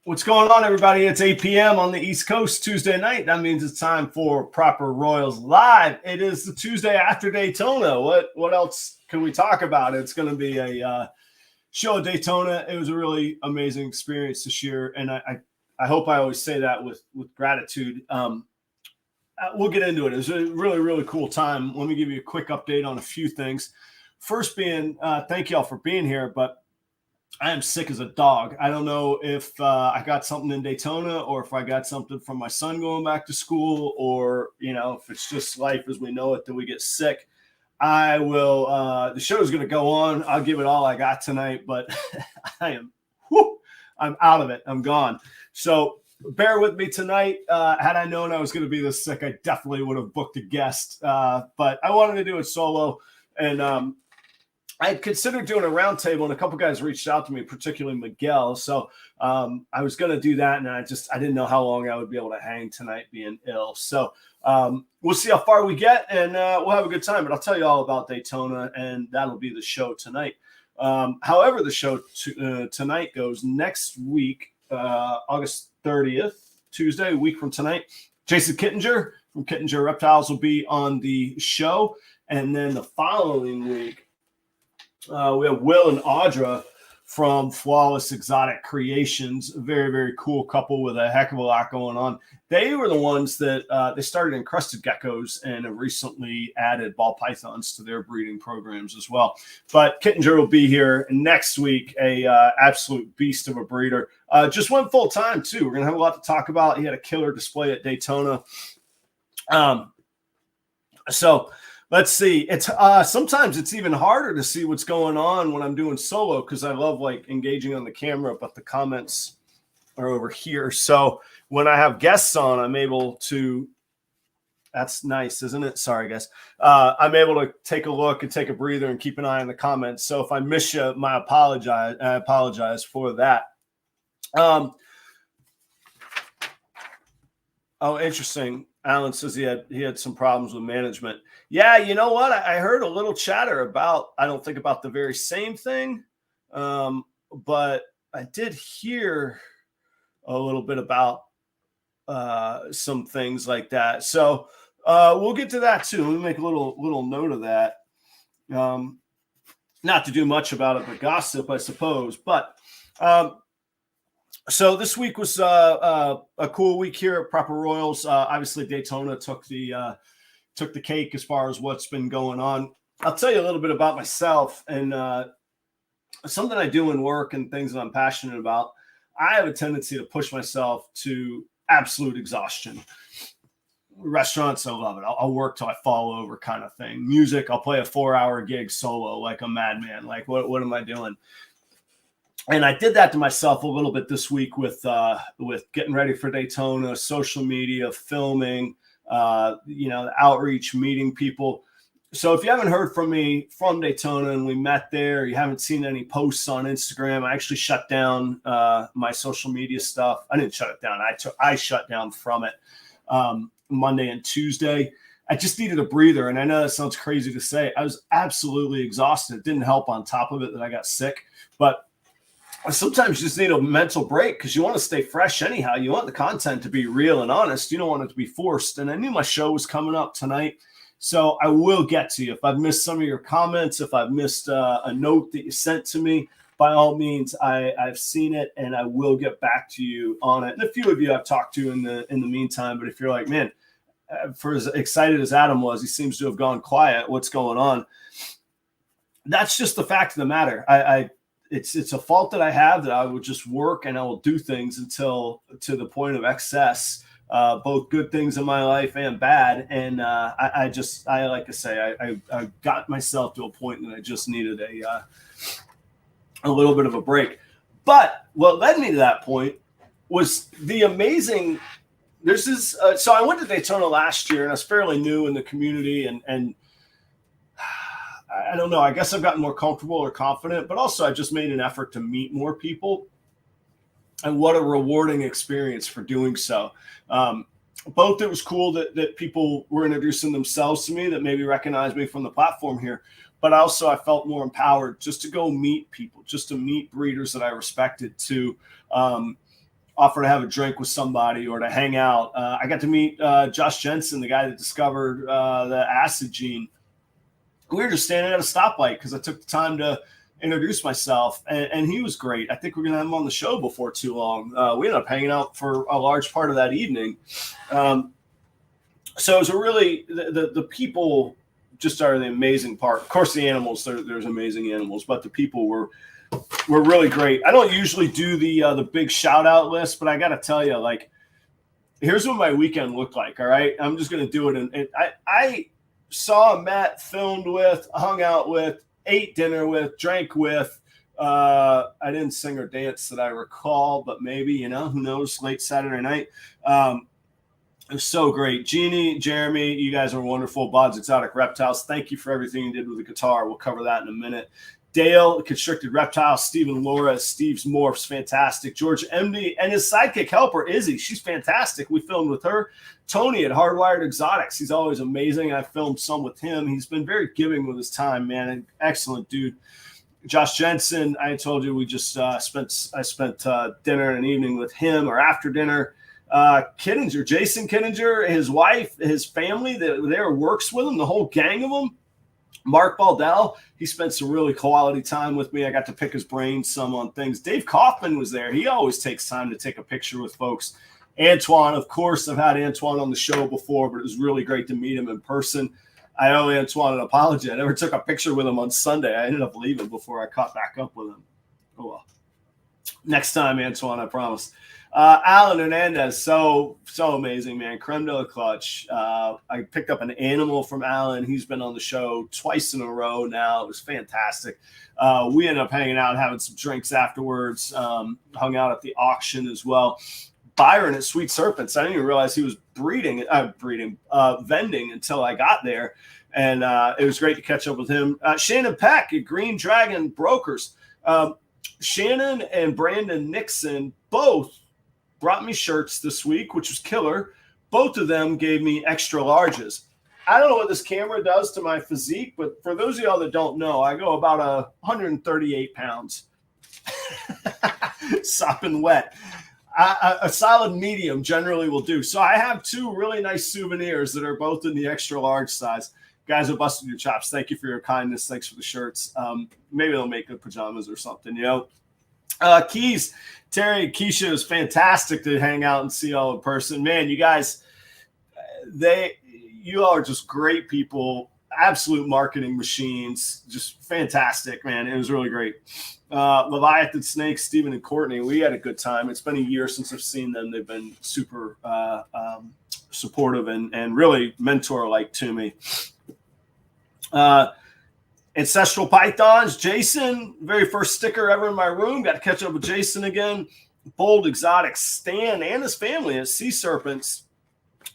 What's going on, everybody? It's 8 p.m. on the East Coast Tuesday night. That means it's time for Proper Royals Live. It is the Tuesday after Daytona. What else can we talk about? It's going to be a show at Daytona. It was a really amazing experience this year, and I hope I always say that with gratitude. We'll get into it. It was a really, really cool time. Let me give you a quick update on a few things. First being, thank you all for being here, but I am sick as a dog. I don't know if I got something in Daytona or if I got something from my son going back to school, or, if it's just life as we know it that we get sick. I will, the show is going to go on. I'll give it all I got tonight, but I'm out of it. I'm gone. So bear with me tonight. Had I known I was going to be this sick, I definitely would have booked a guest. But I wanted to do it solo, and I had considered doing a roundtable, and a couple guys reached out to me, particularly Miguel. So I was going to do that, and I didn't know how long I would be able to hang tonight being ill. So we'll see how far we get, and we'll have a good time. But I'll tell you all about Daytona, and that'll be the show tonight. However, the show tonight goes next week, August 30th, Tuesday, a week from tonight. Jason Kittinger from Kittinger Reptiles will be on the show. And then the following week, we have Will and Audra from Flawless Exotic Creations, a very, very cool couple with a heck of a lot going on. They were the ones that they started encrusted geckos and have recently added ball pythons to their breeding programs as well. But Kittinger will be here next week, a absolute beast of a breeder. Just went full time too. We're going to have a lot to talk about. He had a killer display at Daytona. So let's see. It's sometimes it's even harder to see what's going on when I'm doing solo, because I love engaging on the camera, but the comments are over here. So when I have guests on, I'm able to. That's nice, isn't it? Sorry, guys. I'm able to take a look and take a breather and keep an eye on the comments. So if I miss you, I apologize for that. Oh, interesting. Alan says he had some problems with management. Yeah, you know what? I heard a little chatter about, I don't think about the very same thing, but I did hear a little bit about some things like that. So we'll get to that too. Let me make a little note of that. Not to do much about it, but gossip, I suppose. But so this week was a cool week here at Proper Royals. Obviously, Daytona took the cake as far as what's been going on. I'll tell you a little bit about myself and something I do in work and things that I'm passionate about. I have a tendency to push myself to absolute exhaustion. Restaurants, I love it. I'll work till I fall over, kind of thing. Music, I'll play a 4-hour gig solo like a madman. Like, what am I doing? And I did that to myself a little bit this week with getting ready for Daytona, social media, filming, the outreach, meeting people. So if you haven't heard from me from Daytona and we met there, you haven't seen any posts on Instagram, I actually shut down my social media stuff. I didn't shut it down. I shut down from it Monday and Tuesday. I just needed a breather. And I know that sounds crazy to say. I was absolutely exhausted. It didn't help on top of it that I got sick. But sometimes you just need a mental break, because you want to stay fresh anyhow. You want the content to be real and honest. You don't want it to be forced. And I knew my show was coming up tonight, so I will get to you. If I've missed some of your comments, if I've missed a note that you sent to me, by all means, I've seen it, and I will get back to you on it. And a few of you I've talked to in the meantime. But if you're like, man, for as excited as Adam was, he seems to have gone quiet. What's going on? That's just the fact of the matter. It's a fault that I have, that I will just work and I will do things until to the point of excess, both good things in my life and bad. And I like to say, I got myself to a point that I just needed a little bit of a break. But what led me to that point was the amazing. So I went to Daytona last year, and I was fairly new in the community, and I don't know. I guess I've gotten more comfortable or confident, but also I just made an effort to meet more people. And what a rewarding experience for doing so. Both, it was cool that people were introducing themselves to me that maybe recognized me from the platform here. But also I felt more empowered just to go meet people, just to meet breeders that I respected, to offer to have a drink with somebody or to hang out. I got to meet Josh Jensen, the guy that discovered the acid gene. We were just standing at a stoplight because I took the time to introduce myself, and he was great. I think we're going to have him on the show before too long. We ended up hanging out for a large part of that evening. So it was a really, the people just are the amazing part. Of course, the animals, there's amazing animals, but the people were really great. I don't usually do the big shout out list, but I got to tell you, like, here's what my weekend looked like. All right. I'm just going to do it. And I saw, met, filmed with, hung out with, ate dinner with, drank with. I didn't sing or dance that I recall, but maybe, you know, who knows, late Saturday night. It was so great. Jeannie, Jeremy, you guys are wonderful. Bod's Exotic Reptiles, thank you for everything you did with the guitar. We'll cover that in a minute. Dale, Constricted Reptile, Stephen Laura, Steve's Morphs, fantastic. George MD and his sidekick helper, Izzy, she's fantastic. We filmed with her. Tony at Hardwired Exotics, he's always amazing. I filmed some with him. He's been very giving with his time, man. An excellent dude. Josh Jensen, I told you we just spent dinner and an evening with him, or after dinner. Kittinger, Jason Kittinger, his wife, his family, there works with him, the whole gang of them. Mark Baldell, he spent some really quality time with me. I got to pick his brain some on things. Dave Kaufman was there. He always takes time to take a picture with folks. Antoine, of course, I've had Antoine on the show before, but it was really great to meet him in person. I owe Antoine an apology. I never took a picture with him on Sunday. I ended up leaving before I caught back up with him. Oh, well. Next time, Antoine, I promise. Alan Hernandez, so amazing, man. Creme de la clutch. I picked up an animal from Alan. He's been on the show twice in a row now. It was fantastic. We ended up hanging out, having some drinks afterwards. Hung out at the auction as well. Byron at Sweet Serpents. I didn't even realize he was vending until I got there. And it was great to catch up with him. Shannon Peck at Green Dragon Brokers. Shannon and Brandon Nixon both brought me shirts this week, which was killer. Both of them gave me extra larges. I don't know what this camera does to my physique, but for those of y'all that don't know, I go about 138 pounds. Sopping wet. A solid medium generally will do. So I have two really nice souvenirs that are both in the extra large size. Guys are busting your chops. Thank you for your kindness. Thanks for the shirts. Maybe they'll make good pajamas or something, you know. Keys, Terry and Keisha, is fantastic to hang out and see all in person. Man, you guys, you all are just great people, absolute marketing machines, just fantastic, man. It was really great. Leviathan, Snake, Stephen, and Courtney, we had a good time. It's been a year since I've seen them. They've been super supportive and really mentor-like to me. Ancestral Pythons, Jason, very first sticker ever in my room. Got to catch up with Jason again. Bold Exotics, Stan and his family at Sea Serpents.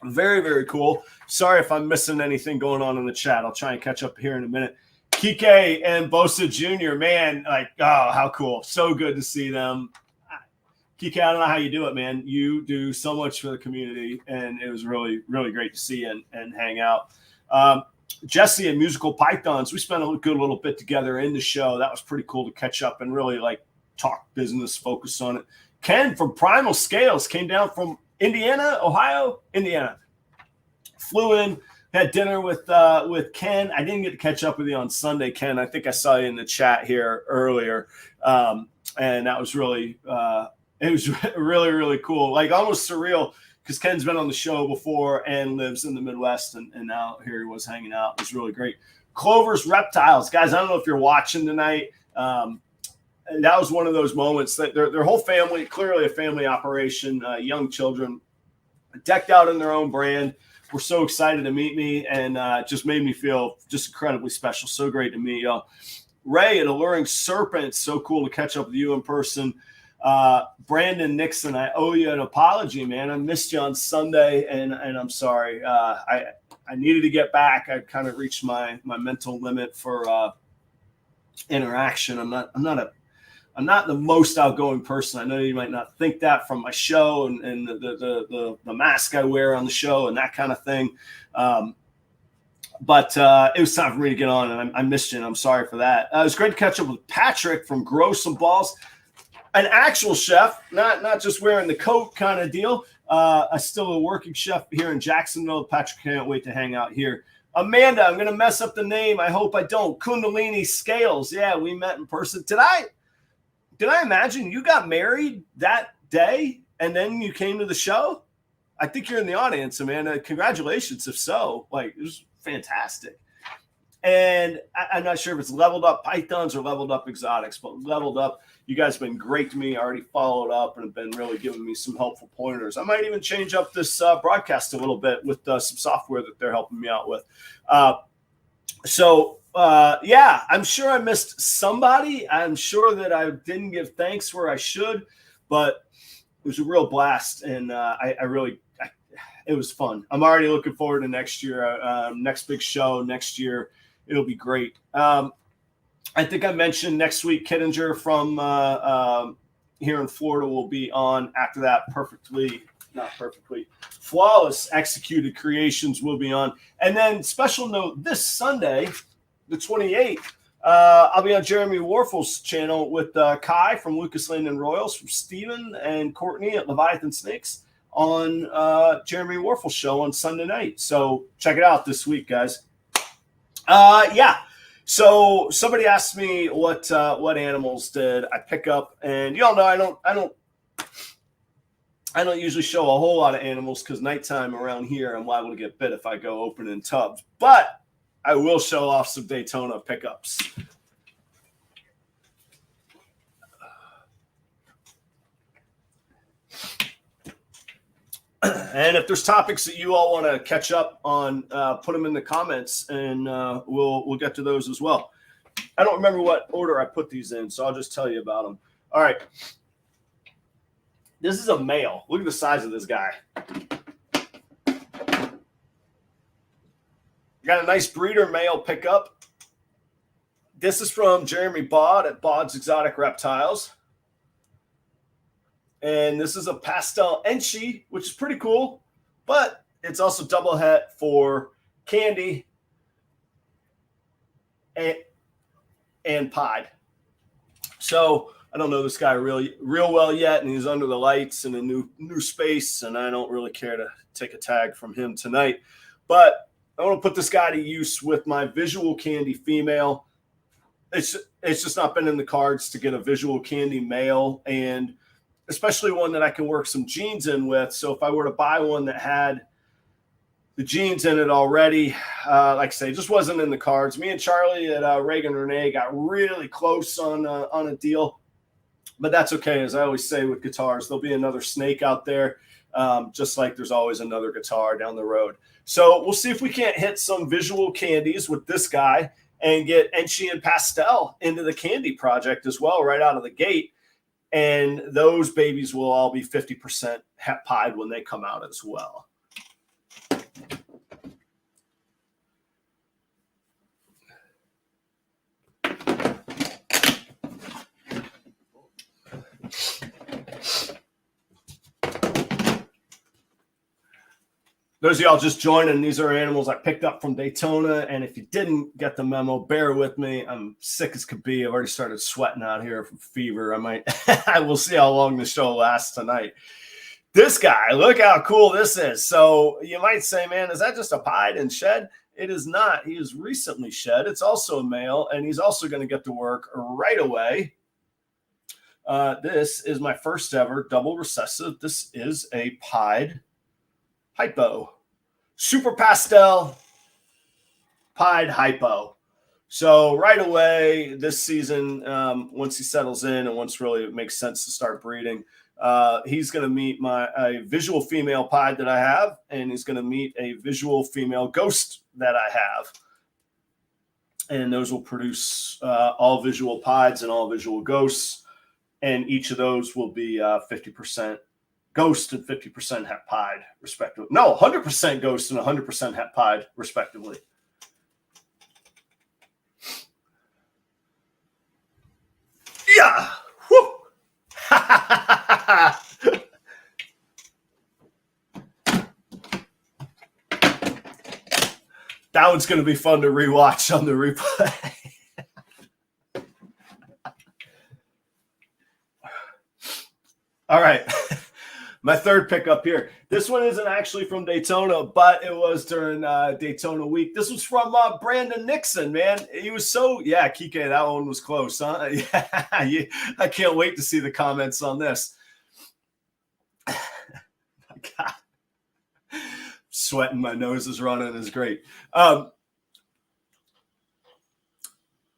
Very, very cool. Sorry if I'm missing anything going on in the chat. I'll try and catch up here in a minute. Kike and Bosa Jr., man, like, oh, how cool. So good to see them. Kike, I don't know how you do it, man. You do so much for the community, and it was really, really great to see you and hang out. Jesse and Musical Pythons, we spent a good little bit together in the show. That was pretty cool to catch up and really like talk business, focus on it. Ken from Primal Scales came down from Indiana. Flew in, had dinner with Ken. I didn't get to catch up with you on Sunday, Ken. I think I saw you in the chat here earlier. And that was really it was really, really cool. Like almost surreal, because Ken's been on the show before and lives in the Midwest, and now here he was hanging out. It was really great. Clover's Reptiles. Guys, I don't know if you're watching tonight. And that was one of those moments that their whole family, clearly a family operation, young children, decked out in their own brand, were so excited to meet me, and just made me feel just incredibly special. So great to meet y'all. Ray at Alluring Serpents, so cool to catch up with you in person. Brandon Nixon, I owe you an apology, man. I missed you on Sunday, and I'm sorry. I needed to get back. I kind of reached my mental limit for interaction. I'm not the most outgoing person. I know you might not think that from my show and the mask I wear on the show and that kind of thing. But it was time for me to get on, and I missed you, and I'm sorry for that. It was great to catch up with Patrick from Grow Some Balls. an actual chef, not just wearing the coat kind of deal. Still a working chef here in Jacksonville. Patrick can't wait to hang out here. Amanda, I'm going to mess up the name. I hope I don't. Kundalini Scales. Yeah, we met in person. Did I imagine you got married that day and then you came to the show? I think you're in the audience, Amanda. Congratulations. If so, like, it was fantastic. And I'm not sure if it's Leveled Up Pythons or Leveled Up Exotics, but Leveled Up, you guys have been great to me. I already followed up and have been really giving me some helpful pointers. I might even change up this broadcast a little bit with some software that they're helping me out with. Yeah, I'm sure I missed somebody. I'm sure that I didn't give thanks where I should, but it was a real blast. And it was fun. I'm already looking forward to next year, next big show next year. It'll be great. I think I mentioned next week, Kittinger from here in Florida will be on. After that, Flawless Executed Creations will be on. And then special note, this Sunday, the 28th, I'll be on Jeremy Warfel's channel with Kai from Lucas Landon Royals, from Steven and Courtney at Leviathan Snakes on Jeremy Warfel's show on Sunday night. So check it out this week, guys. Yeah. So somebody asked me what animals did I pick up, and y'all know I don't usually show a whole lot of animals because nighttime around here I'm liable to get bit if I go open in tubs. But I will show off some Daytona pickups. And if there's topics that you all want to catch up on, put them in the comments, and we'll get to those as well. I don't remember what order I put these in, so I'll just tell you about them. All right. This is a male. Look at the size of this guy. Got a nice breeder male pickup. This is from Jeremy Bod at Bod's Exotic Reptiles. And this is a pastel Enchi, which is pretty cool, but it's also double het for candy and pied. So I don't know this guy real well yet, and he's under the lights in a new space, and I don't really care to take a tag from him tonight. But I want to put this guy to use with my visual candy female. It's just not been in the cards to get a visual candy male, and especially one that I can work some genes in with. So if I were to buy one that had the genes in it already, like I say, just wasn't in the cards. Me and Charlie at Reagan Renee got really close on a deal, but that's okay. As I always say with guitars, there'll be another snake out there, just like there's always another guitar down the road. So we'll see if we can't hit some visual candies with this guy and get Enchi and Pastel into the candy project as well right out of the gate. And those babies will all be 50% het pied when they come out as well. Those of y'all just joining, these are animals I picked up from Daytona. And if you didn't get the memo, bear with me. I'm sick as could be. I've already started sweating out here from fever. I will see how long the show lasts tonight. This guy, look how cool this is. So you might say, man, is that just a pied and shed? It is not. He is recently shed. It's also a male, and he's also going to get to work right away. This is my first ever double recessive. This is a pied hypo. Super pastel pied hypo. So right away this season, once he settles in and once really it makes sense to start breeding, he's going to meet a visual female pied that I have, and he's going to meet a visual female ghost that I have. And those will produce all visual pieds and all visual ghosts. And each of those will be 50% ghost and 50% het pied, respectively. No, 100% ghost and 100% het pied, respectively. Yeah. Woo. That one's going to be fun to rewatch on the replay. All right. My third pickup here. This one isn't actually from Daytona, but it was during Daytona week. This was from Brandon Nixon, man. He was so, yeah, Kike, that one was close, huh? Yeah, I can't wait to see the comments on this. My God. Sweating, my nose is running is great.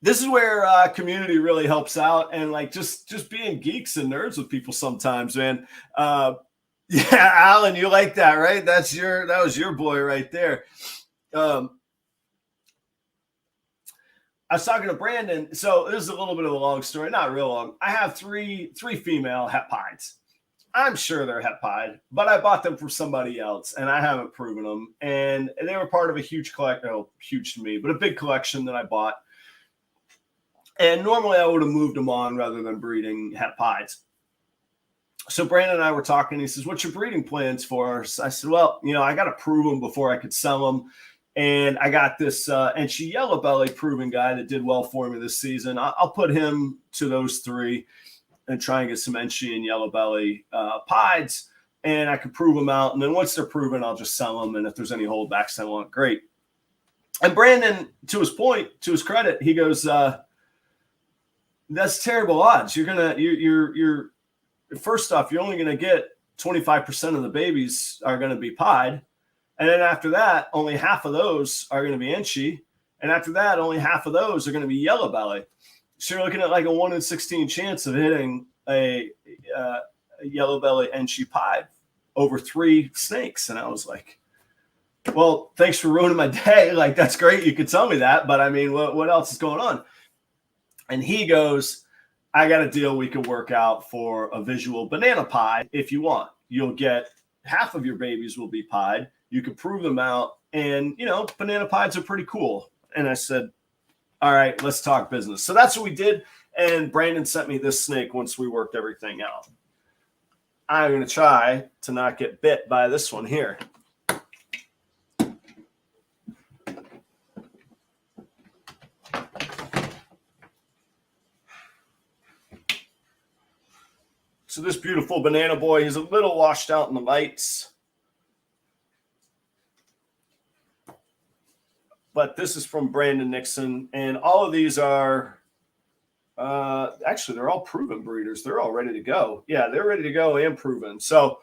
This is where community really helps out, and like just being geeks and nerds with people sometimes, man. Yeah, Alan, you like that, right? That was your boy right there. I was talking to Brandon. So this is a little bit of a long story, not real long. I have three female het pieds. I'm sure they're het pied, but I bought them from somebody else, and I haven't proven them. And they were part of a huge collection, oh, huge to me, but a big collection that I bought. And normally I would have moved them on rather than breeding het pieds. So Brandon and I were talking. He says, "What's your breeding plans for us?" I said, "Well, I got to prove them before I could sell them. And I got this Enchi yellow belly proven guy that did well for me this season. I'll put him to those three and try and get some Enchi and yellow belly pieds, and I can prove them out. And then once they're proven, I'll just sell them. And if there's any holdbacks I want, great." And Brandon, to his point, to his credit, he goes, "That's terrible odds. You're first off, you're only going to get 25% of the babies are going to be pied. And then after that, only half of those are going to be Enchi. And after that, only half of those are going to be yellow belly. So you're looking at like a 1 in 16 chance of hitting a yellow belly Enchi pied over 3 snakes." And I was like, "Well, thanks for ruining my day. Like, that's great. You could tell me that. But I mean, what else is going on?" And he goes, "I got a deal we could work out for a visual banana pie if you want. You'll get half of your babies will be pied. You can prove them out. And, banana pies are pretty cool." And I said, "All right, let's talk business." So that's what we did. And Brandon sent me this snake once we worked everything out. I'm going to try to not get bit by this one here. So this beautiful banana boy, he's a little washed out in the lights. But this is from Brandon Nixon. And all of these are, actually, they're all proven breeders. They're all ready to go. Yeah, they're ready to go and proven. So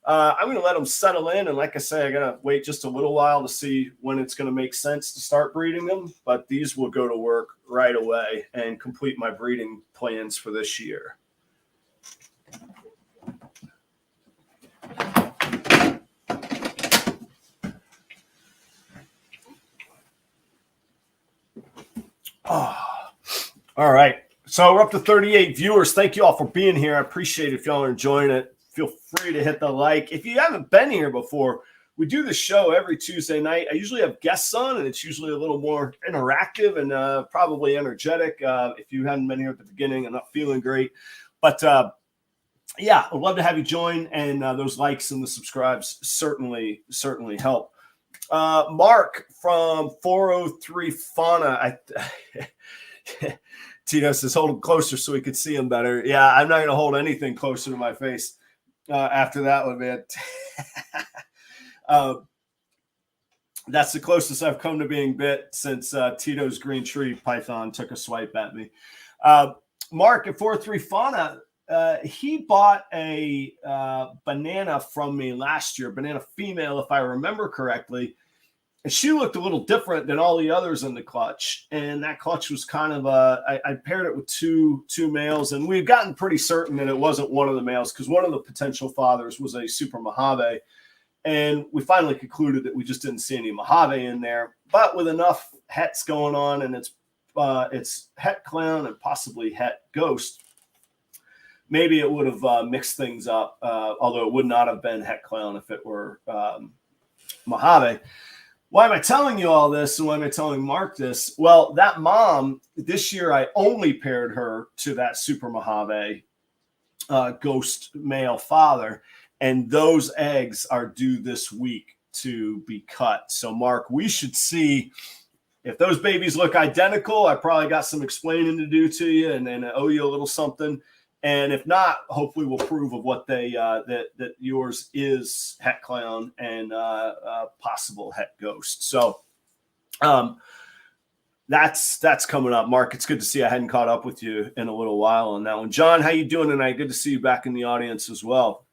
I'm going to let them settle in. And like I say, I got to wait just a little while to see when it's going to make sense to start breeding them. But these will go to work right away and complete my breeding plans for this year. Oh, all right. So we're up to 38 viewers. Thank you all for being here. I appreciate it. If y'all are enjoying it, feel free to hit the like. If you haven't been here before, we do the show every Tuesday night. I usually have guests on, and it's usually a little more interactive and probably energetic. If you hadn't been here at the beginning, I'm not feeling great. But yeah, I'd love to have you join, and those likes and the subscribes certainly help. Mark from 403 Fauna. Tito says, "Hold him closer so we could see him better." Yeah, I'm not going to hold anything closer to my face after that one, man. That's the closest I've come to being bit since Tito's green tree python took a swipe at me. Mark at 403 Fauna, he bought a banana from me last year, banana female, if I remember correctly. And she looked a little different than all the others in the clutch. And that clutch was kind of I paired it with two males. And we've gotten pretty certain that it wasn't one of the males because one of the potential fathers was a Super Mojave. And we finally concluded that we just didn't see any Mojave in there. But with enough hets going on, and it's het clown and possibly het ghost, maybe it would have mixed things up, although it would not have been het clown if it were Mojave. Why am I telling you all this, and why am I telling Mark this? Well, that mom, this year I only paired her to that Super Mojave ghost male father, and those eggs are due this week to be cut. So, Mark, we should see if those babies look identical. I probably got some explaining to do to you, and then I owe you a little something. And if not, hopefully we'll prove of what they that yours is Het Clown and possible Het Ghost. So that's coming up. Mark, it's good to see. I hadn't caught up with you in a little while on that one. John, how you doing tonight? Good to see you back in the audience as well.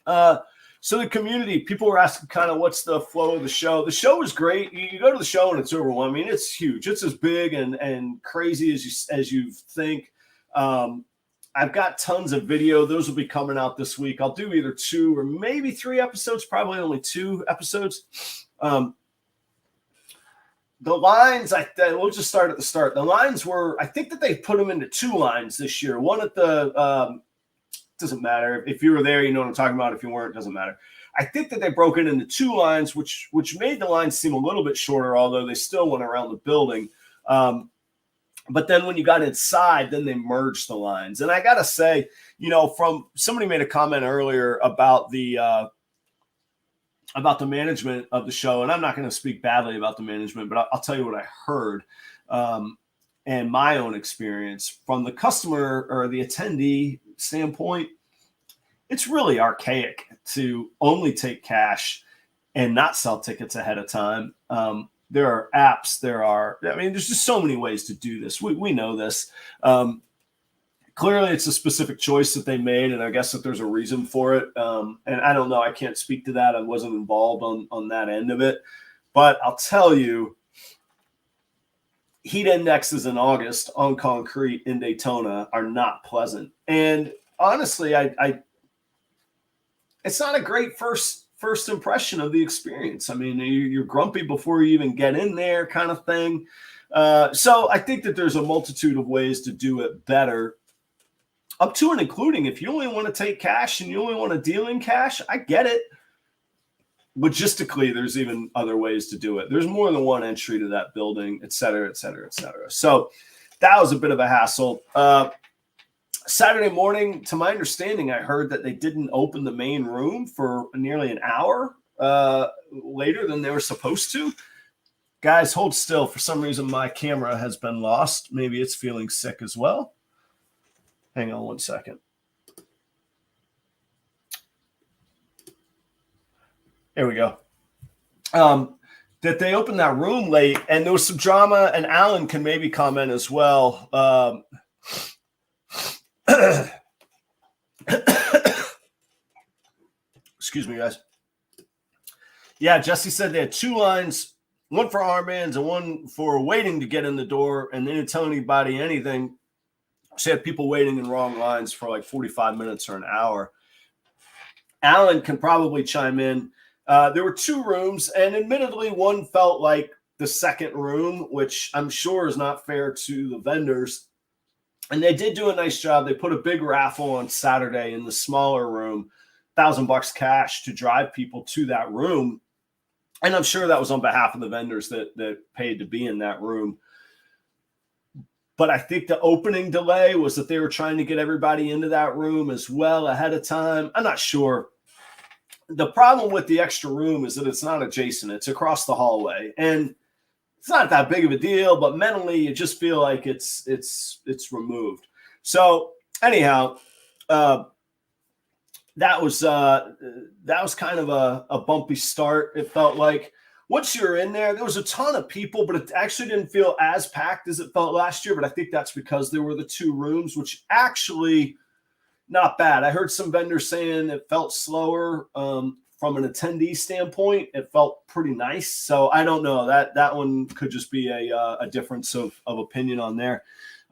So the community, people were asking kind of what's the flow of the show. The show is great. You go to the show and it's overwhelming. I mean, it's huge. It's as big and crazy as you think. I've got tons of video. Those will be coming out this week. I'll do either 2 or maybe 3 episodes, probably only 2 episodes. The lines, we'll just start at the start. The lines were, I think that they put them into 2 lines this year. One at the, doesn't matter. If you were there, you know what I'm talking about. If you weren't, it doesn't matter. I think that they broke it into 2 lines, which made the lines seem a little bit shorter, although they still went around the building. But then when you got inside, then they merged the lines. And I got to say, you know, from somebody made a comment earlier about the management of the show. And I'm not going to speak badly about the management, but I'll tell you what I heard and my own experience from the customer or the attendee standpoint. It's really archaic to only take cash and not sell tickets ahead of time. There are apps. There's just so many ways to do this. We know this. Clearly, it's a specific choice that they made, and I guess that there's a reason for it. And I don't know. I can't speak to that. I wasn't involved on that end of it. But I'll tell you, heat indexes in August on concrete in Daytona are not pleasant. And honestly, it's not a great first impression of the experience. I mean, you're grumpy before you even get in there, kind of thing. So I think that there's a multitude of ways to do it better, up to and including if you only want to take cash and you only want to deal in cash. I get it. Logistically, there's even other ways to do it. There's more than one entry to that building, et cetera, et cetera, et cetera. So that was a bit of a hassle. Saturday morning, to my understanding, I heard that they didn't open the main room for nearly an hour later than they were supposed to. Guys, hold still. For some reason, my camera has been lost. Maybe it's feeling sick as well. Hang on one second. There we go. That they opened that room late, and there was some drama, and Alan can maybe comment as well. Excuse me, guys. Yeah, Jesse said they had 2 lines, one for armbands and one for waiting to get in the door, and they didn't tell anybody anything. She had people waiting in wrong lines for like 45 minutes or an hour. Alan can probably chime in. There were 2 rooms, and admittedly, one felt like the second room, which I'm sure is not fair to the vendors. And they did do a nice job. They put a big raffle on Saturday in the smaller room, $1,000 cash to drive people to that room. And I'm sure that was on behalf of the vendors that paid to be in that room. But I think the opening delay was that they were trying to get everybody into that room as well ahead of time. I'm not sure. The problem with the extra room is that it's not adjacent. It's across the hallway. And it's not that big of a deal, but mentally you just feel like it's removed. So anyhow, that was kind of a bumpy start. It felt like once you're in there was a ton of people, but it actually didn't feel as packed as it felt last year. But I think that's because there were the 2 rooms, which actually not bad. I heard some vendors saying it felt slower. From an attendee standpoint, it felt pretty nice. So I don't know, that one could just be a difference of opinion on there.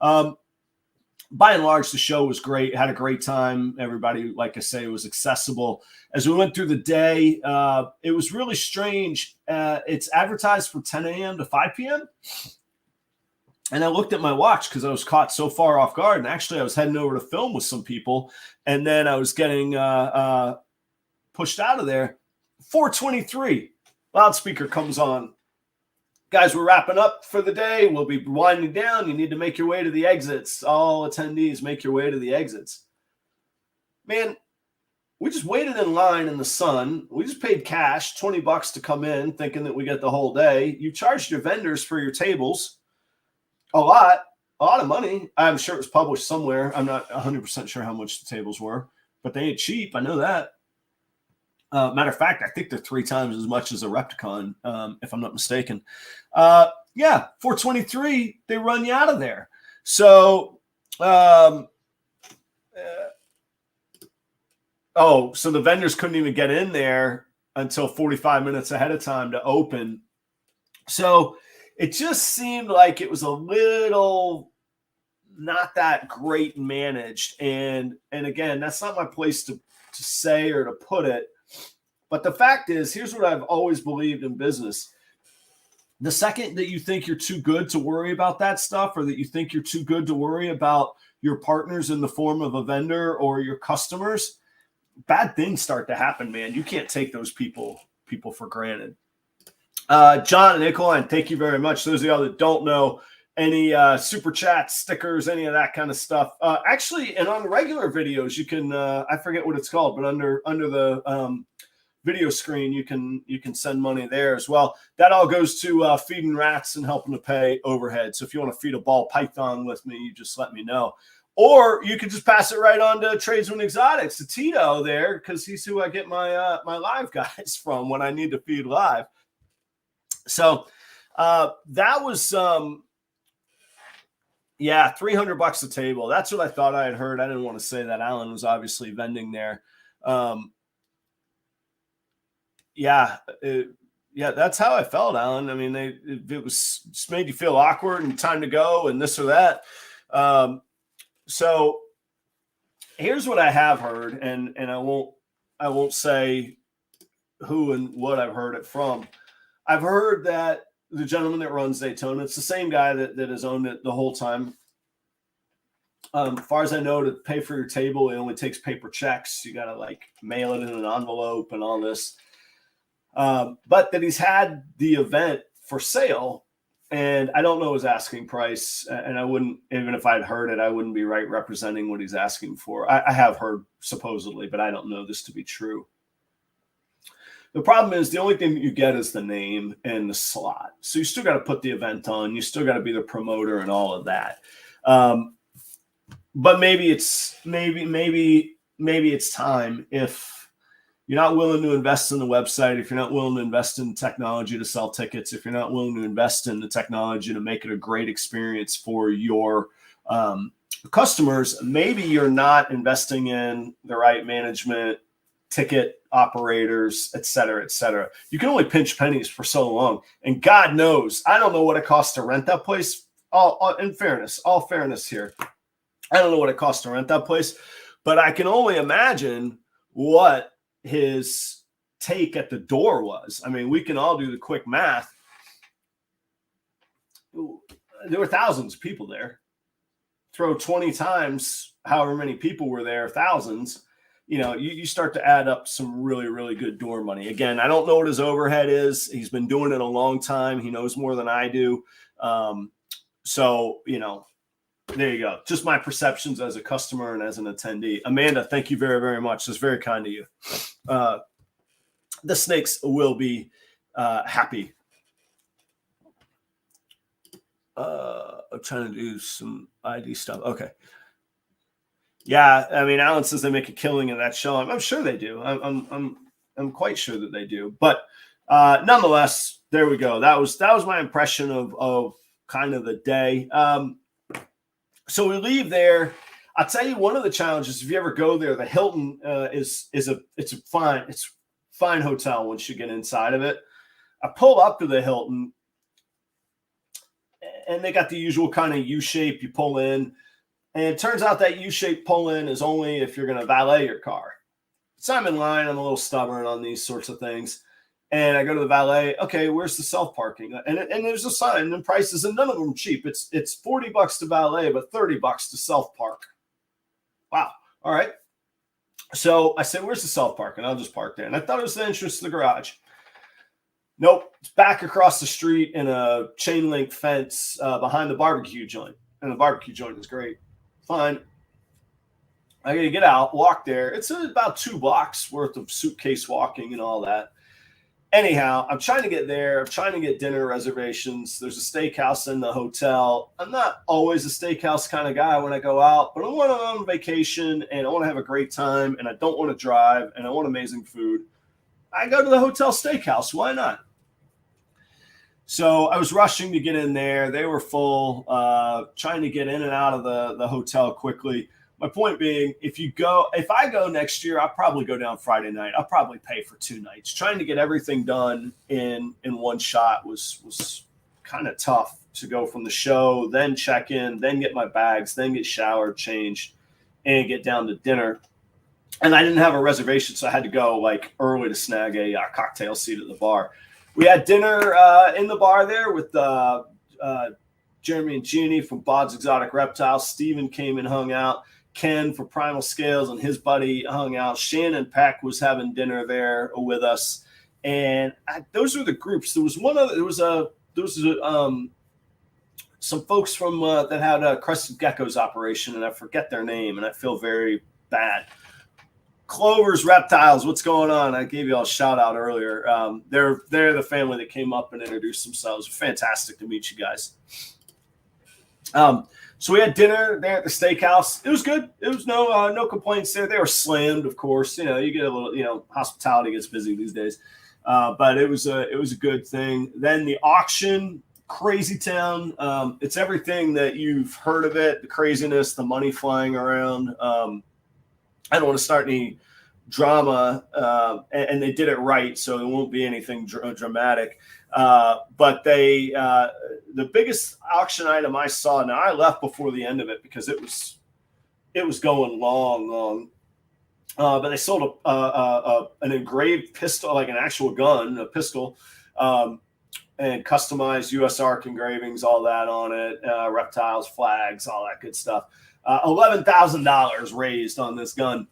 By and large, the show was great. Had a great time. Everybody, like I say, was accessible. As we went through the day, it was really strange. It's advertised from 10 a.m. to 5 p.m. And I looked at my watch because I was caught so far off guard. And actually, I was heading over to film with some people. And then I was getting pushed out of there. 4:23, loudspeaker comes on. Guys, we're wrapping up for the day. We'll be winding down. You need to make your way to the exits. All attendees, make your way to the exits. Man, we just waited in line in the sun. We just paid cash, $20 to come in, thinking that we get the whole day. You charged your vendors for your tables a lot. a lot of money. I'm sure it was published somewhere. I'm not 100% sure how much the tables were, but they ain't cheap. I know that. Matter of fact, I think they're 3 times as much as a Repticon, if I'm not mistaken. Yeah, 423, they run you out of there. So, so the vendors couldn't even get in there until 45 minutes ahead of time to open. So it just seemed like it was a little not that great managed. And again, that's not my place to say or to put it. But the fact is, here's what I've always believed in business. The second that you think you're too good to worry about that stuff, or that you think you're too good to worry about your partners in the form of a vendor or your customers, bad things start to happen, man. You can't take those people for granted. John and Nicoline, thank you very much. Those of y'all that don't know, any super chats, stickers, any of that kind of stuff. Actually, and on regular videos, you can I forget what it's called, but under the video screen, you can send money there as well. That all goes to feeding rats and helping to pay overhead. So if you want to feed a ball python with me, you just let me know. Or you could just pass it right on to Tradesman Exotics, to Tito there, because he's who I get my my live guys from when I need to feed live. So that was yeah, $300 a table. That's what I thought I had heard. I didn't want to say that. Alan was obviously vending there. Yeah, that's how I felt, Alan. I mean, it was just made you feel awkward and time to go and this or that. So here's what I have heard, and I won't say who and what I've heard it from. I've heard that the gentleman that runs Daytona, it's the same guy that has owned it the whole time. As far as I know, to pay for your table, it only takes paper checks. You got to like mail it in an envelope and all this. But that he's had the event for sale, and I don't know his asking price, and I wouldn't, even if I'd heard it, I wouldn't be right representing what he's asking for. I have heard supposedly, but I don't know this to be true. The problem is the only thing that you get is the name and the slot. So you still got to put the event on. You still got to be the promoter and all of that. But maybe it's time, if you're not willing to invest in the website, if you're not willing to invest in technology to sell tickets, if you're not willing to invest in the technology to make it a great experience for your customers, maybe you're not investing in the right management, ticket operators, et cetera, et cetera. You can only pinch pennies for so long. And God knows, I don't know what it costs to rent that place. All fairness here, I don't know what it costs to rent that place, but I can only imagine what his take at the door was. I mean, we can all do the quick math. There were thousands of people there. Throw 20 times however many people were there, thousands. You know, you start to add up some really, really good door money. Again, I don't know what his overhead is. He's been doing it a long time. He knows more than I do. So, you know, there you go. Just my perceptions as a customer and as an attendee. Amanda, thank you very, very much. That's very kind of you. The snakes will be happy. I'm trying to do some ID stuff. Okay. Yeah, I mean, Alan says they make a killing in that show. I'm sure they do. I'm quite sure that they do. But nonetheless, there we go. That was my impression of kind of the day. So we leave there. I'll tell you one of the challenges. If you ever go there, the Hilton is a fine hotel once you get inside of it. I pulled up to the Hilton, and they got the usual kind of U shape. You pull in. And it turns out that U-shaped pull-in is only if you're going to valet your car. So I'm in line. I'm a little stubborn on these sorts of things. And I go to the valet. Okay, where's the self-parking? And there's a sign and prices, and none of them cheap. It's $40 to valet, but $30 to self-park. Wow. All right. So I said, where's the self-parking? I'll just park there. And I thought it was the entrance to the garage. Nope. It's back across the street in a chain link fence behind the barbecue joint. And the barbecue joint is great. Fine. I got to get out, walk there. It's about 2 blocks worth of suitcase walking and all that. anyhow, I'm trying to get there. I'm trying to get dinner reservations. There's a steakhouse in the hotel. I'm not always a steakhouse kind of guy when I go out, but I want to go on vacation and I want to have a great time and I don't want to drive and I want amazing food. I go to the hotel steakhouse. Why not? So I was rushing to get in there. They were full, trying to get in and out of the hotel quickly. My point being, if I go next year, I'll probably go down Friday night. I'll probably pay for 2 nights. Trying to get everything done in one shot was kind of tough to go from the show, then check in, then get my bags, then get showered, changed, and get down to dinner. And I didn't have a reservation, so I had to go like early to snag a cocktail seat at the bar. We had dinner in the bar there with Jeremy and Jeannie from Bod's Exotic Reptiles. Steven came and hung out. Ken for Primal Scales and his buddy hung out. Shannon Peck was having dinner there with us, and those were the groups. There was some folks from that had a Crested Geckos operation, and I forget their name, and I feel very bad. Clover's Reptiles, what's going on? I gave you all a shout out earlier. They're the family that came up and introduced themselves. Fantastic to meet you guys. So we had dinner there at the steakhouse. It was good. It was no complaints there. They were slammed, of course. You get a little, hospitality gets busy these days. But it was a good thing. Then the auction, crazy town. It's everything that you've heard of it, the craziness, the money flying around. I don't want to start any drama, and they did it right, so it won't be anything dramatic. But the biggest auction item I saw. Now I left before the end of it because it was going long. But they sold an engraved pistol, like an actual gun, a pistol, and customized USARK engravings, all that on it, reptiles, flags, all that good stuff. $11,000 raised on this gun.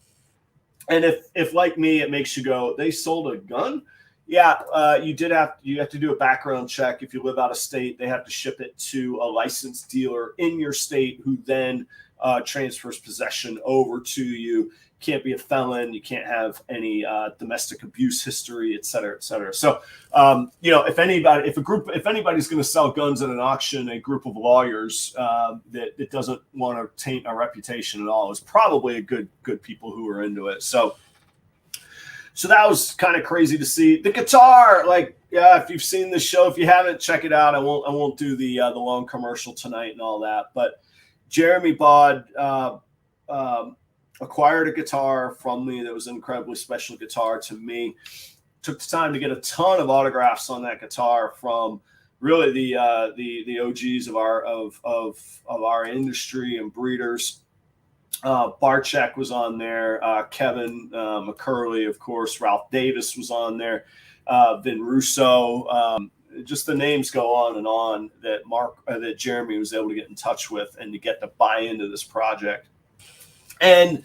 And if like me, it makes you go, they sold a gun? Yeah, you have to do a background check. If you live out of state, they have to ship it to a licensed dealer in your state who then transfers possession over to you. Can't be a felon. You can't have any domestic abuse history, et cetera, et cetera. So, if anybody's going to sell guns at an auction, a group of lawyers that doesn't want to taint a reputation at all is probably a good people who are into it. So that was kind of crazy to see. The guitar, if you've seen the show, if you haven't, check it out. I won't do the long commercial tonight and all that. But Jeremy Bod acquired a guitar from me that was an incredibly special guitar to me. Took the time to get a ton of autographs on that guitar from really the OGs of our industry and breeders. Barchek was on there. Kevin McCurley, of course. Ralph Davis was on there. Vin Russo. Just the names go on that Jeremy was able to get in touch with and to get to buy into this project. And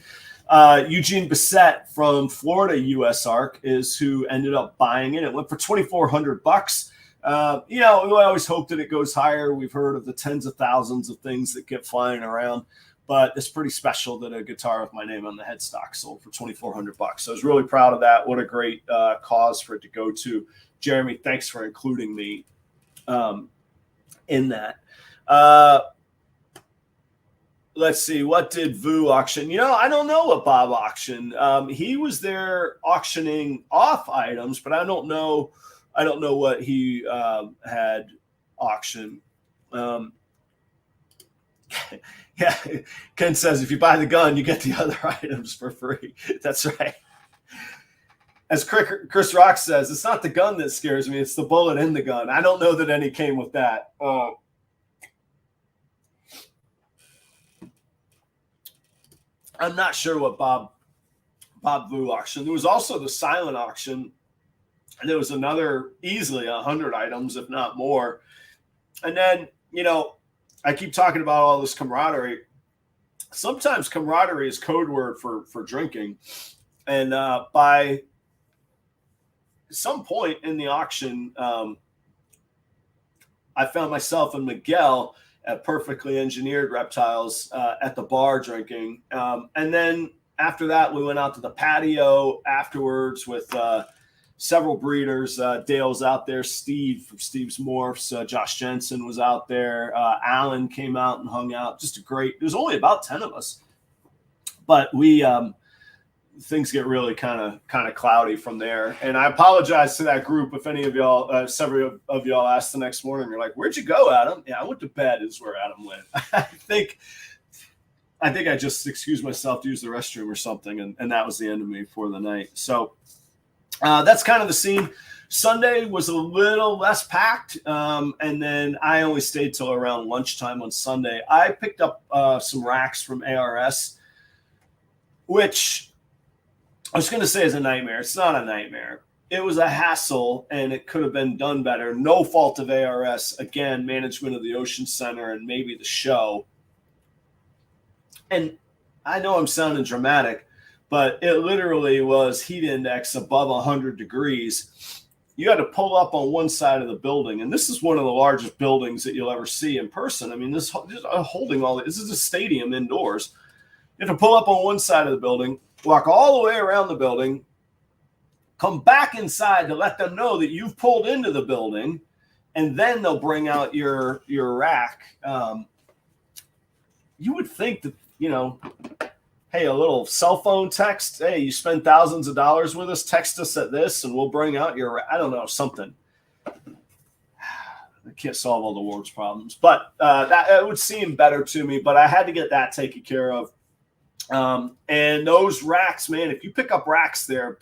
Eugene Bissett from Florida USARK is who ended up buying it. It went for $2,400. We always hope that it goes higher. We've heard of the tens of thousands of things that get flying around, but it's pretty special that a guitar with my name on the headstock sold for $2,400. So I was really proud of that. What a great cause for it to go to. Jeremy, thanks for including me in that. Let's see, what did Vu auction? I don't know what Bob auctioned. He was there auctioning off items, but I don't know what he had auctioned. Yeah, Ken says if you buy the gun, you get the other items for free. That's right. As Chris Rock says, it's not the gun that scares me, it's the bullet in the gun. I don't know that any came with that. I'm not sure what Bob Vu auctioned. There was also the silent auction, and there was another easily 100 items, if not more. And then, I keep talking about all this camaraderie. Sometimes camaraderie is code word for drinking. And by some point in the auction, I found myself and Miguel at Perfectly Engineered Reptiles at the bar drinking. And then after that, we went out to the patio afterwards with several breeders. Dale's out there, Steve from Steve's Morphs, Josh Jensen was out there, Alan came out and hung out. Just a great, there's only about 10 of us, but we things get really kind of cloudy from there. And I apologize to that group if any of y'all, several of y'all asked the next morning, you're like, where'd you go, Adam? Yeah, I went to bed is where Adam went. I think I just excused myself to use the restroom or something, and that was the end of me for the night. So that's kind of the scene. Sunday was a little less packed, and then I only stayed till around lunchtime on Sunday. I picked up some racks from ARS, which I was going to say is a nightmare. It's not a nightmare. It was a hassle, and it could have been done better. No fault of ARS. Again, management of the Ocean Center and maybe the show. And I know I'm sounding dramatic, but it literally was heat index above 100 degrees. You had to pull up on one side of the building, and this is one of the largest buildings that you'll ever see in person. I mean, this holding all this is a stadium indoors. You have to pull up on one side of the building, walk all the way around the building, come back inside to let them know that you've pulled into the building, and then they'll bring out your rack. You would think that, you know, hey, a little cell phone text, hey, you spend thousands of dollars with us, text us at this, and we'll bring out your, I don't know, something. I can't solve all the world's problems, but that it would seem better to me, but I had to get that taken care of. And those racks, man, if you pick up racks there,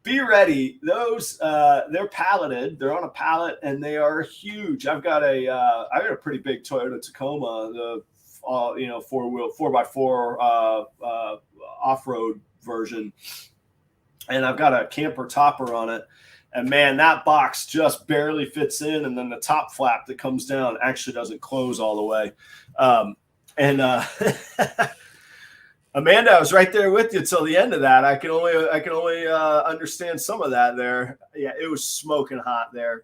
be ready. Those, they're palleted. They're on a pallet, and they are huge. I got a pretty big Toyota Tacoma, the 4x4 off-road version, and I've got a camper topper on it. And man, that box just barely fits in, and then the top flap that comes down actually doesn't close all the way. Amanda, I was right there with you till the end of that. I can only understand some of that there. Yeah, it was smoking hot there.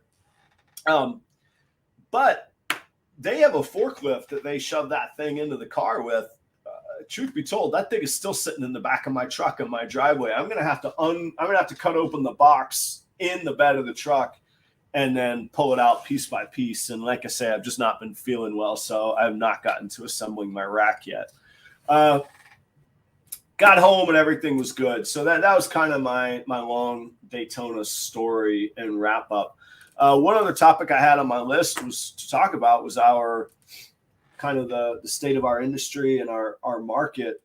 But they have a forklift that they shove that thing into the car with. Truth be told, that thing is still sitting in the back of my truck in my driveway. I'm gonna have to cut open the box in the bed of the truck and then pull it out piece by piece. And like I say, I've just not been feeling well, so I've not gotten to assembling my rack yet. Got home and everything was good. So that was kind of my long Daytona story and wrap up. One other topic I had on my list was to talk about was our kind of the state of our industry and our market.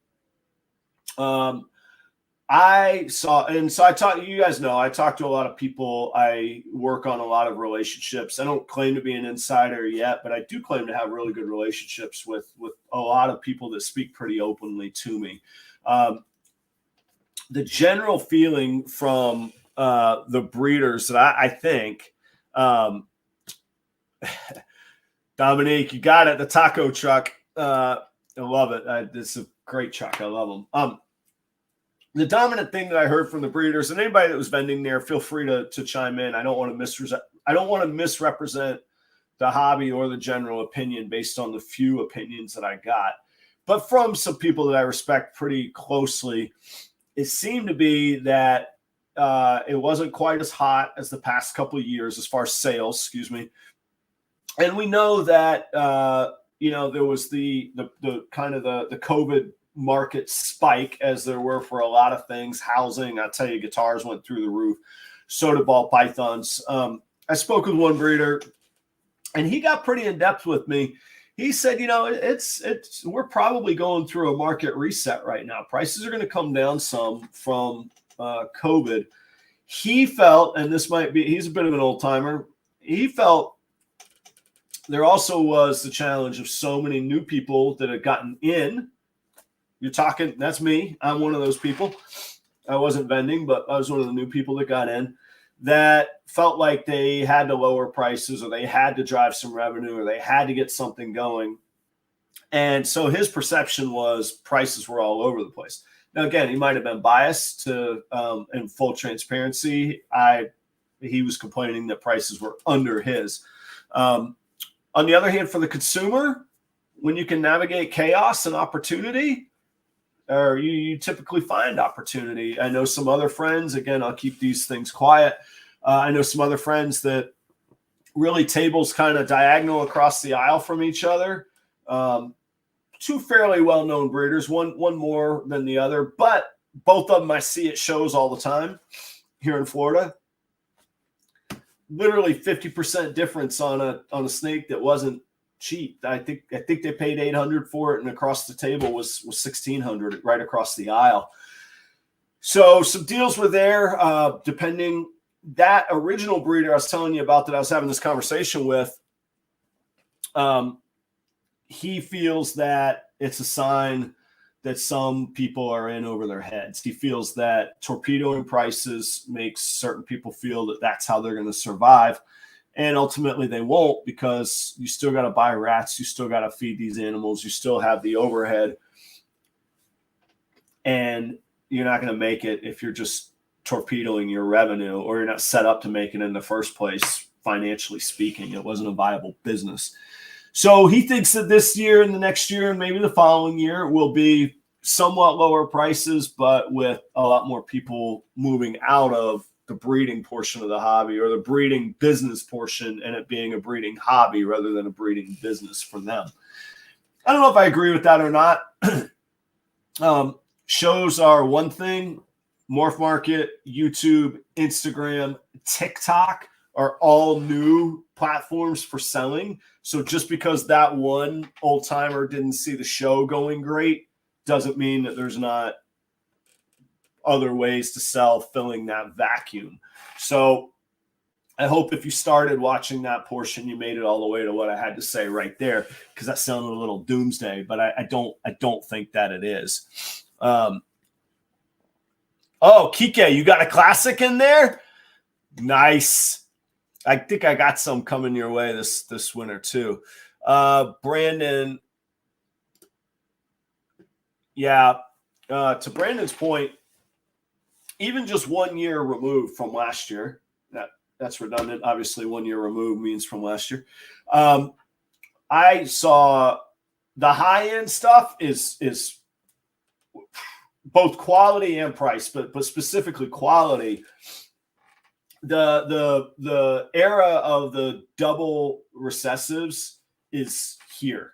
I talked, you guys know, I talk to a lot of people. I work on a lot of relationships. I don't claim to be an insider yet, but I do claim to have really good relationships with a lot of people that speak pretty openly to me. The general feeling from the breeders that I think, Dominique, you got it. The taco truck. I love it. It's a great truck. I love them. The dominant thing that I heard from the breeders, and anybody that was vending there, feel free to chime in. I don't want to misrepresent the hobby or the general opinion based on the few opinions that I got. But from some people that I respect pretty closely, it seemed to be that it wasn't quite as hot as the past couple of years as far as sales, excuse me. And we know that, there was the kind of the COVID market spike, as there were for a lot of things. Housing, I tell you, guitars went through the roof. So did ball pythons. I spoke with one breeder, and he got pretty in depth with me. He said, we're probably going through a market reset right now. Prices are going to come down some from COVID. He felt, and he's a bit of an old timer. He felt there also was the challenge of so many new people that had gotten in. You're talking, that's me. I'm one of those people. I wasn't vending, but I was one of the new people that got in that felt like they had to lower prices, or they had to drive some revenue, or they had to get something going. And so his perception was prices were all over the place. Now, again, he might have been biased to, in full transparency. He was complaining that prices were under his. On the other hand, for the consumer, when you can navigate chaos and opportunity, or you typically find opportunity. I know some other friends, again, I'll keep these things quiet. I know some other friends that really tables kind of diagonal across the aisle from each other. Two fairly well-known breeders, one more than the other, but both of them I see at shows all the time here in Florida. Literally 50% difference on a snake that wasn't cheap. I think they paid $800 for it, and across the table was $1,600 right across the aisle. So some deals were there, depending. That original breeder I was telling you about that I was having this conversation with, he feels that it's a sign that some people are in over their heads. He feels that torpedoing prices makes certain people feel that that's how they're going to survive. And ultimately they won't, because you still got to buy rats. You still got to feed these animals. You still have the overhead. And you're not going to make it if you're just torpedoing your revenue, or you're not set up to make it in the first place, financially speaking. It wasn't a viable business. So he thinks that this year and the next year and maybe the following year will be somewhat lower prices, but with a lot more people moving out of the breeding portion of the hobby, or the breeding business portion, and it being a breeding hobby rather than a breeding business for them. I don't know if I agree with that or not. Shows are one thing. Morph Market, YouTube, Instagram, TikTok are all new platforms for selling. So just because that one old timer didn't see the show going great doesn't mean that there's not other ways to sell filling that vacuum. So I hope if you started watching that portion, you made it all the way to what I had to say right there, because that sounded a little doomsday, but I don't think that it is. Oh, Kike, you got a classic in there? Nice. I think I got some coming your way this winter too. Brandon. Yeah. To Brandon's point, even just 1 year removed from last year, that's redundant. Obviously, 1 year removed means from last year. I saw the high-end stuff is both quality and price, but specifically quality. The era of the double recessives is here.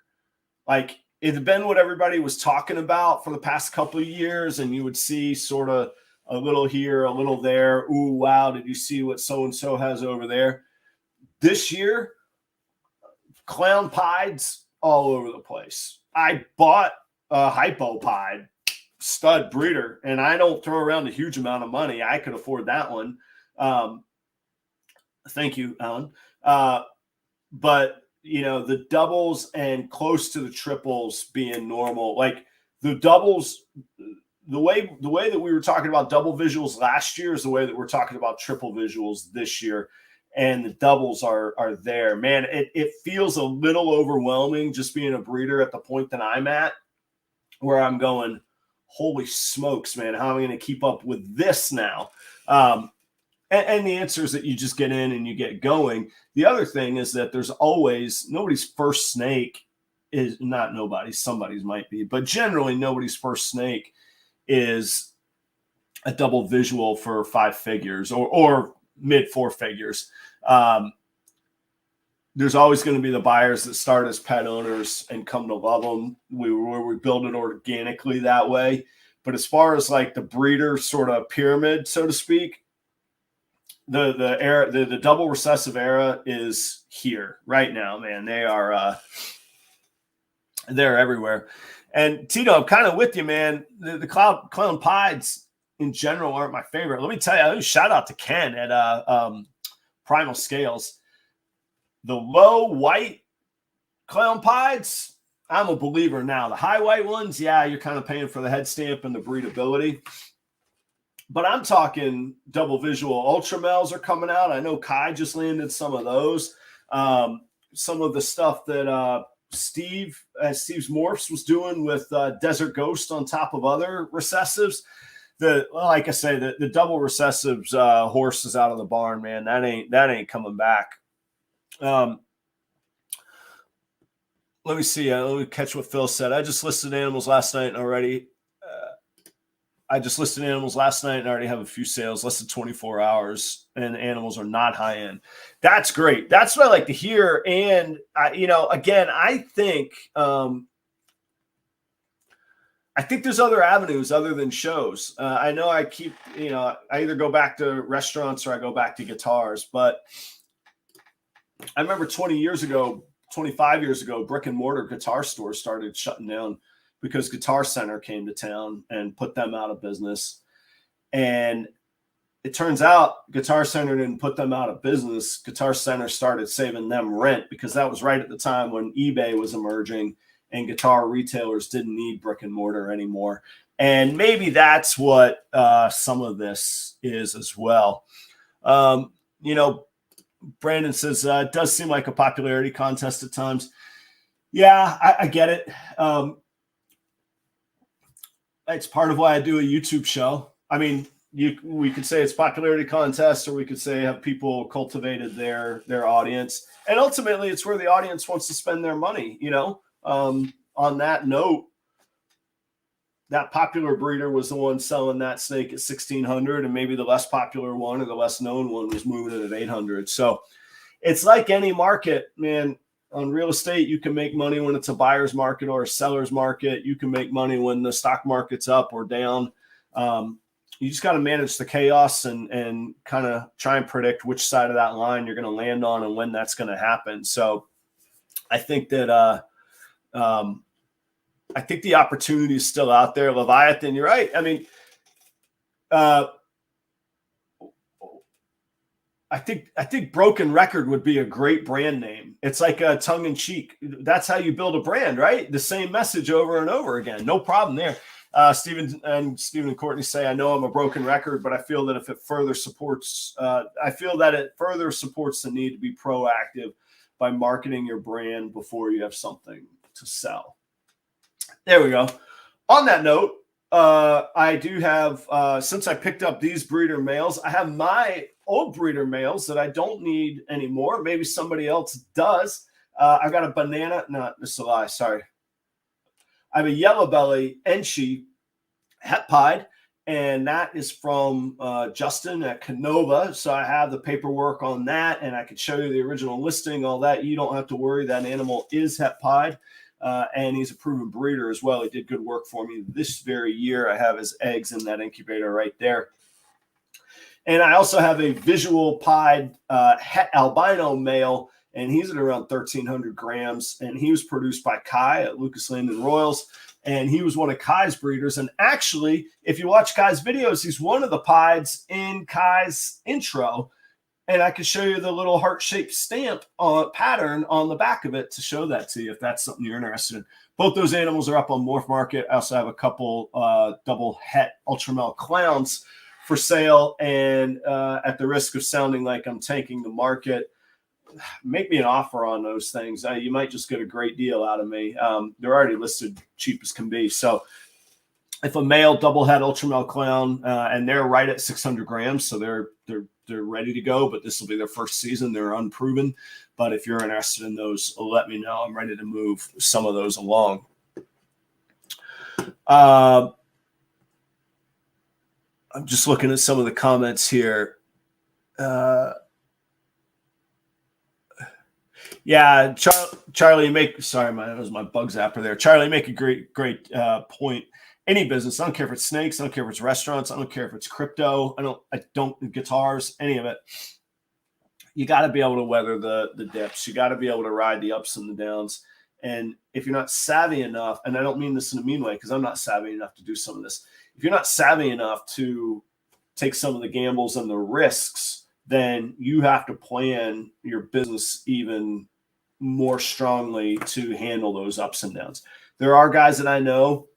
Like, it had been what everybody was talking about for the past couple of years, and you would see sort of a little here, a little there. Ooh, wow, did you see what so-and-so has over there? This year, clown pieds all over the place. I bought a hypopide stud breeder, and I don't throw around a huge amount of money. I could afford that one. Thank you, Alan. But you know, the doubles and close to the triples being normal, like the doubles, the way that we were talking about double visuals last year is the way that we're talking about triple visuals this year. And the doubles are there, man. It feels a little overwhelming just being a breeder at the point that I'm at, where I'm going, holy smokes, man, how am I going to keep up with this now? And the answer is that you just get in and you get going. The other thing is that there's always nobody's first snake is not nobody's, somebody's might be, but generally nobody's first snake is a double visual for 5 figures or mid 4 figures. There's always going to be the buyers that start as pet owners and come to love them. We build it organically that way. But as far as like the breeder sort of pyramid, so to speak, the era, the double recessive era is here right now, man. They are they're everywhere. And Tito, I'm kind of with you, man. The clown pieds in general aren't my favorite. Let me tell you, shout out to Ken at Primal Scales. The low white clown pieds, I'm a believer now. The high white ones, yeah, you're kind of paying for the head stamp and the breedability. But I'm talking double visual ultra males are coming out. I know Kai just landed some of those. Some of the stuff that Steve's Morphs was doing with Desert Ghost on top of other recessives. Like I say, the double recessives horse is out of the barn, man. That ain't coming back. Let me see. Let me catch what Phil said. I just listed animals last night already. I just listed animals last night and I already have a few sales, less than 24 hours, and animals are not high end. That's great. That's what I like to hear. And again, I think there's other avenues other than shows. I know I keep, I either go back to restaurants or I go back to guitars, but I remember 25 years ago, brick and mortar guitar stores started shutting down because Guitar Center came to town and put them out of business. And it turns out Guitar Center didn't put them out of business. Guitar Center started saving them rent because that was right at the time when eBay was emerging and guitar retailers didn't need brick and mortar anymore. And maybe that's what some of this is as well. Brandon says, it does seem like a popularity contest at times. Yeah, I get it. It's part of why I do a YouTube show. I mean, we could say it's popularity contest, or we could say have people cultivated their audience. And ultimately, it's where the audience wants to spend their money, On that note, that popular breeder was the one selling that snake at $1,600, and maybe the less popular one or the less known one was moving it at $800. So it's like any market, man. On real estate, you can make money when it's a buyer's market or a seller's market. You can make money when the stock market's up or down. You just got to manage the chaos and kind of try and predict which side of that line you're going to land on and when that's going to happen. So I think that I think the opportunity is still out there. Leviathan, you're right. I mean, I think Broken Record would be a great brand name. It's like a tongue in cheek. That's how you build a brand, right? The same message over and over again. No problem there. Stephen and Courtney say, I know I'm a broken record, but I feel that it further supports the need to be proactive by marketing your brand before you have something to sell. There we go. On that note, I do have, since I picked up these breeder males, I have my old breeder males that I don't need anymore. Maybe somebody else does. I've got a banana. No, this is a lie. Sorry. I have a yellow belly Enchi het pied, and that is from Justin at Canova. So I have the paperwork on that, and I can show you the original listing, all that. You don't have to worry. That animal is het pied. And he's a proven breeder as well. He did good work for me this very year. I have his eggs in that incubator right there. And I also have a visual pied het albino male, and he's at around 1,300 grams. And he was produced by Kai at Lucas Landon Royals. And he was one of Kai's breeders. And actually, if you watch Kai's videos, he's one of the pieds in Kai's intro. And I can show you the little heart-shaped stamp pattern on the back of it to show that to you if that's something you're interested in. Both those animals are up on Morph Market. I also have a couple double het ultramel clowns for sale. And at the risk of sounding like I'm tanking the market, make me an offer on those things. You might just get a great deal out of me. They're already listed cheap as can be. So if a male double het ultramel clown, and they're right at 600 grams, so they're ready to go, but this will be their first season. They're unproven. But if you're interested in those, let me know. I'm ready to move some of those along. I'm just looking at some of the comments here. Yeah, Charlie, that was my bug zapper there. Charlie, make a great point. Any business, I don't care if it's snakes, I don't care if it's restaurants, I don't care if it's crypto, I don't guitars, any of it. You got to be able to weather the dips. You got to be able to ride the ups and the downs. And if you're not savvy enough, and I don't mean this in a mean way because I'm not savvy enough to do some of this. If you're not savvy enough to take some of the gambles and the risks, then you have to plan your business even more strongly to handle those ups and downs. There are guys that I know,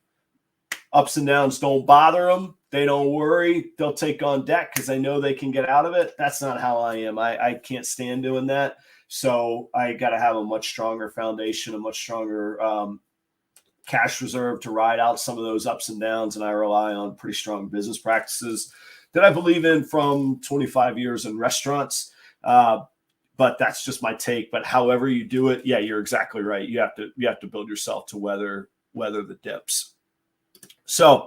ups and downs don't bother them. They don't worry. They'll take on deck because they know they can get out of it. That's not how I am. I can't stand doing that. So I got to have a much stronger foundation, a much stronger cash reserve to ride out some of those ups and downs. And I rely on pretty strong business practices that I believe in from 25 years in restaurants. But that's just my take. But however you do it, yeah, you're exactly right. You have to build yourself to weather the dips. So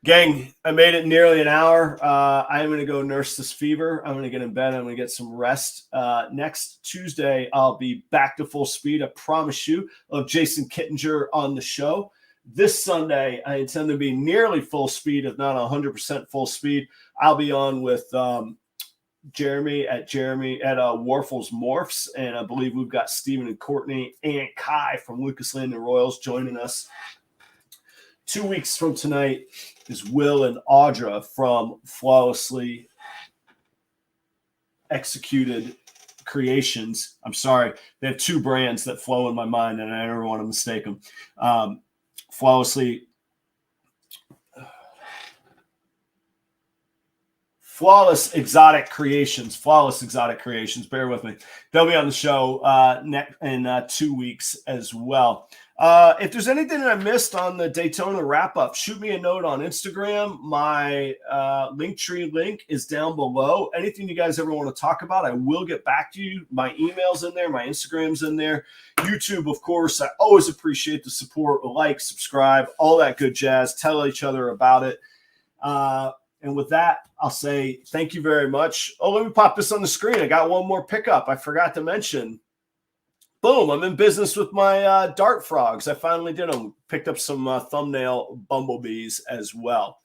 Gang, I made it nearly an hour. I'm going to go nurse this fever. I'm going to get in bed. I'm going to get some rest. Next Tuesday, I'll be back to full speed. I promise you. I'll have Jason Kittinger on the show. This Sunday, I intend to be nearly full speed, if not 100% full speed. I'll be on with Jeremy at Warfels Morphs, and I believe we've got Stephen and Courtney and Kai from Lucas Landon Royals joining us. 2 weeks from tonight is Will and Audra from Flawlessly Executed Creations. I'm sorry, they have two brands that flow in my mind, and I never want to mistake them. Flawless Exotic Creations. Bear with me. They'll be on the show in 2 weeks as well. If there's anything that I missed on the Daytona wrap-up, shoot me a note on Instagram. My Linktree link is down below. Anything you guys ever want to talk about, I will get back to you. My email's in there. My Instagram's in there. YouTube, of course, I always appreciate the support. Like, subscribe, all that good jazz. Tell each other about it. And with that, I'll say thank you very much. Oh, let me pop this on the screen. I got one more pickup I forgot to mention. Boom, I'm in business with my dart frogs. I finally did them. Picked up some thumbnail bumblebees as well.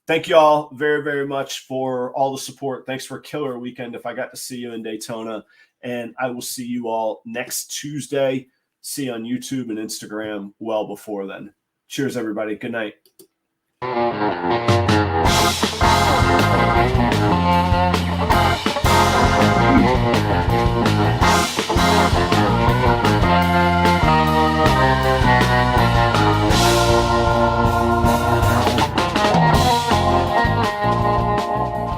Thank you all very, very much for all the support. Thanks for a killer weekend if I got to see you in Daytona. And I will see you all next Tuesday. See you on YouTube and Instagram well before then. Cheers, everybody. Good night.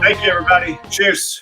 Thank you, everybody. Cheers.